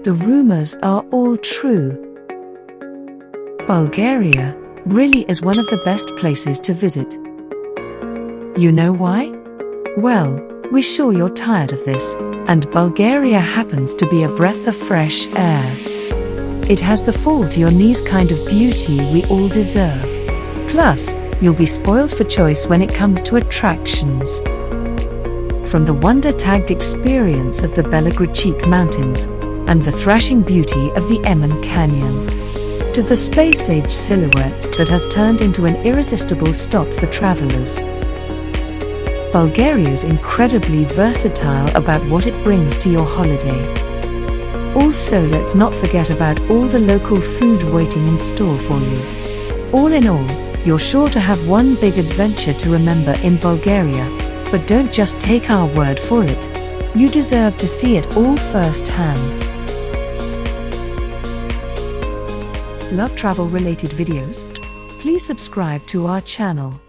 the rumors are all true. Bulgaria really is one of the best places to visit. You know why? Well, we're sure you're tired of this, and Bulgaria happens to be a breath of fresh air. It has the fall to your knees kind of beauty we all deserve. Plus, you'll be spoiled for choice when it comes to attractions. From the wonder-tagged experience of the Belograd Mountains and the thrashing beauty of the Emin Canyon, to the space-age silhouette that has turned into an irresistible stop for travelers. Bulgaria is incredibly versatile about what it brings to your holiday. Also, let's not forget about all the local food waiting in store for you. All in all, you're sure to have one big adventure to remember in Bulgaria, but don't just take our word for it. You deserve to see it all firsthand. Love travel-related videos? Please subscribe to our channel.